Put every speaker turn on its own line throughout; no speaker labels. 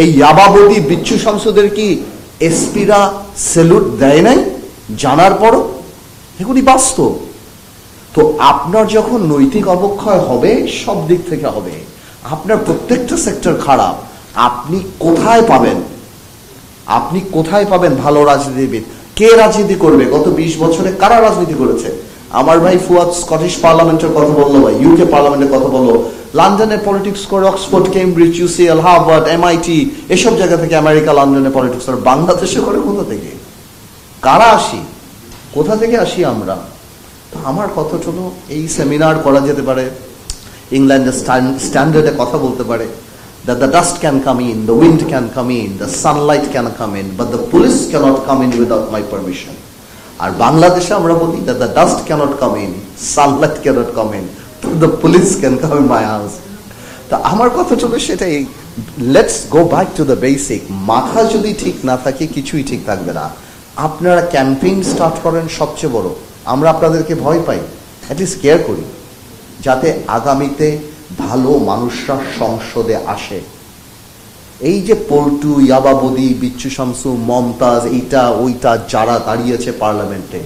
এই ইয়াবাবতী বিচ্ছু শামসুদের কি এসপিরা স্যালুট দেয় নাই জানার পরও? এগুলি বাস্তব। তো আপনার যখন নৈতিক অবক্ষয় হবে, সব দিক থেকে হবে, আপনার প্রত্যেকটা সেক্টর খারাপ, আপনি কোথায় পাবেন? আপনি কোথায় পাবেন ভালো রাজনীতিবিদ? কে রাজনীতি করবে? গত 20 বছরে কারা রাজনীতি করেছে? আমার ভাই ফুয়াদ স্কটিশ পার্লামেন্টের কথা বললো, ভাই ইউকে পার্লামেন্টের কথা বললো, লন্ডনে পলিটিক্স করে Oxford, Cambridge, UCL, Harvard, MIT এসব জায়গা থেকে আমেরিকা, লন্ডনে পলিটিক্স করে। বাংলাদেশে করে কোথা থেকে? কারা আসি? কোথা থেকে আসি আমরা? তো আমার কথা হলো, এই সেমিনার করা যেতে পারে, ইংল্যান্ডের স্ট্যান্ডার্ডে কথা বলতে পারে, that the dust can come in, the wind can come in, the sunlight can come in, but the police cannot come in without my permission. আর বাংলাদেশে আমরা বলি that the dust cannot come in, sunlight cannot come in, but the police can come in my house. তা আমার কথা হলো সেটাই, let's go back to the basic. মাথা যদি ঠিক না থাকে কিছুই ঠিক থাকবে না। আপনারা ক্যাম্পেইন স্টার্ট করেন, সবচেয়ে বড় আমরা আপনাদেরকে ভয় পাই, অ্যাটলিস্ট কেয়ার করি যাতে আগামীতে ভালো মানুষরা সংসদে আসে। এই যে পল্টু, ইয়াবাবতী, বিচ্ছু শামসু, মমতাজ, এইটা ওইটা যারা দাঁড়িয়েছে পার্লামেন্টে,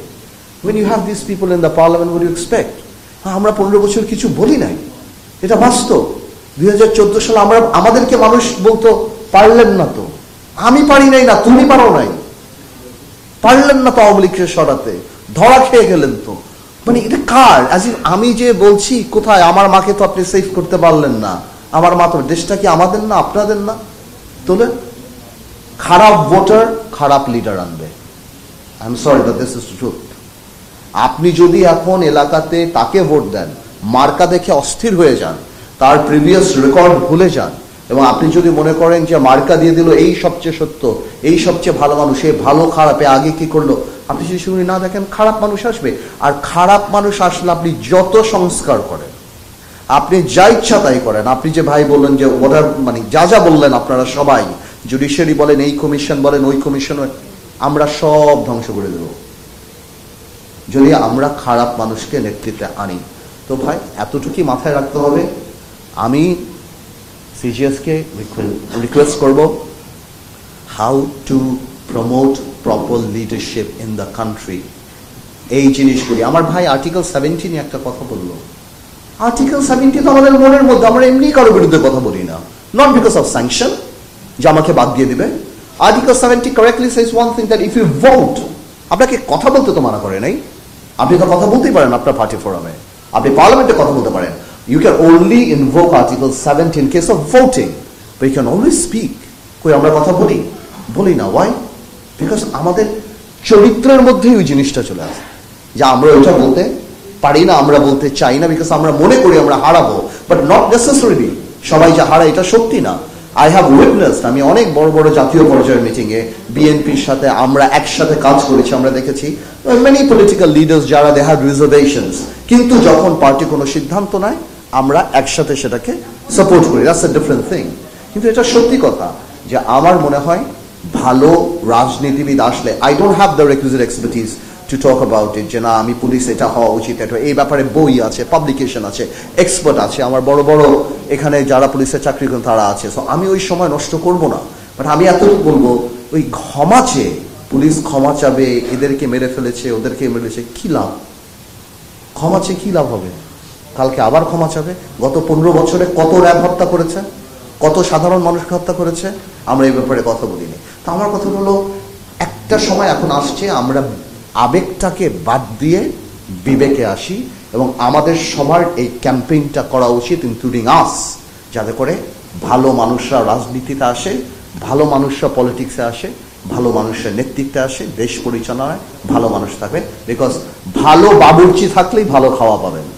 when you have these people in the parliament, what do you expect? আমরা 15 বছর কিছু বলি নাই, এটা বাস্তব। 2014 সালে আমাদেরকে মানুষ বলতো পারলেন না তো, আমি পারি নাই না, তুমি পারো নাই, পারলেন না তো আওয়ামী লীগকে সরাতে, ধরা খেয়ে গেলেন তো। মানে এটা কার? আমি যে বলছি কোথায়, আমার মাকে তো আপনি সেভ করতে পারলেন না, আমার মা তো, দেশটা কি আমাদের না, আপনাদের না? তোলে খারাপ ভোটার খারাপ লিডার আনবে। I am sorry but this is truth. আপনি যদি এখন এলাকাতে তাকে ভোট দেন, মার্কা দেখে অস্থির হয়ে যান, তার প্রিভিয়াস রেকর্ড ভুলে যান, এবং আপনি যদি মনে করেন যে মার্কা দিয়ে দিল এই সবচেয়ে সত্য, এই সবচেয়ে ভালো মানুষ, এই ভালো খারাপে আগে কি করলো, আপনি যদি সেগুলি না দেখেন, খারাপ মানুষ আসবে। আর খারাপ মানুষ আসলে আপনি যত সংস্কার করেন, আপনি যা ইচ্ছা তাই করেন, আপনি যে ভাই বললেন যে ওটার মানে যা যা বললেন আপনারা সবাই, জুডিশিয়ারি বলেন, এই কমিশন বলেন, ওই কমিশন, আমরা সব ধ্বংস করে দেব যদি আমরা খারাপ মানুষকে নেতৃত্বে আনি। তো ভাই এতটুকুই মাথায় রাখতে হবে। আমি সিজিএসকে রিকোয়েস্ট করব, how to promote proper leadership in the country, এই জিনিসগুলি। আমার ভাই আর্টিকেল 17 নিয়ে একটা কথা বললো। আর্টিকেল 17 তো আমাদের মনের মধ্যে, আমরা এমনি কারো বিরুদ্ধে কথা বলি না, নট বিকজ অফ স্যাংশন যে আমাকে বাদ দিয়ে দিবে। Article 70 correctly says one thing, that if you vote, আপনাকে কথা বলতে তো মানা করে নাই, আপনি তো কথা বলতেই পারেন আপনার পার্টি ফোরামে, আপনি পার্লামেন্টে কথা বলতে পারেন। You can only invoke Article 70 in case of voting, but you can always speak. কই আমরা কথা বলি না। Why? Because আমাদের চরিত্রের মধ্যেই ওই জিনিসটা চলে আসে যে আমরা ওইটা বলতে পারি না, আমরা বলতে চাই না, বিকজ আমরা মনে করি আমরা হারাবো, বাট নট নেসেসারিলি সবাই যে হারায় এটা সত্যি না। আই হ্যাভ উইটনেসড, আমি অনেক বড় বড় জাতীয় পর্যায়ের মিটিংয়ে বিএনপির সাথে আমরা একসাথে কাজ করেছি, আমরা দেখেছি মেনি পলিটিক্যাল লিডার্স যারা দে হ্যাভ রিজার্ভেশনস, কিন্তু যখন পার্টি কোনো সিদ্ধান্ত নেয় আমরা একসাথে সেটাকে সাপোর্ট করি, দ্যাটস আ ডিফারেন্ট থিং। কিন্তু এটা সত্যি কথা যে আমার মনে হয় ভালো রাজনীতিবিদ আসলে, I don't have the requisite expertise to talk about it, যে না আমি পুলিশ এটা হওয়া উচিত, এটা এই ব্যাপারে বই আছে, পাবলিকেশন আছে, এক্সপার্ট আছে, আমার বড় বড় এখানে যারা পুলিশের চাকরি করেন তারা আছে, সো আমি ওই সময় নষ্ট করব না। বাট আমি এতটুকু বলবো, ওই ক্ষমা চেয়ে পুলিশ ক্ষমা চাবে, এদেরকে মেরে ফেলেছে, ওদেরকে মেরেছে, কি লাভ? ক্ষমা চেয়ে কি লাভ হবে? কালকে আবার ক্ষমা চাবে। গত 15 বছরে কত র্যাব হত্যা করেছে, কত সাধারণ মানুষকে হত্যা করেছে, আমরা এই ব্যাপারে কথা বলিনি। তো আমার কথা হলো, একটা সময় এখন আসছে আমরা আবেগটাকে বাদ দিয়ে বিবেকে আসি, এবং আমাদের সবার এই ক্যাম্পেইনটা করা উচিত, ইনক্লুডিং আস, যাতে করে ভালো মানুষরা রাজনীতিতে আসে, ভালো মানুষরা পলিটিক্সে আসে, ভালো মানুষের নেতৃত্বে আসে, দেশ পরিচালনায় ভালো মানুষ থাকবে, বিকজ ভালো বাবুর্চি থাকলেই ভালো খাওয়া পাবেন।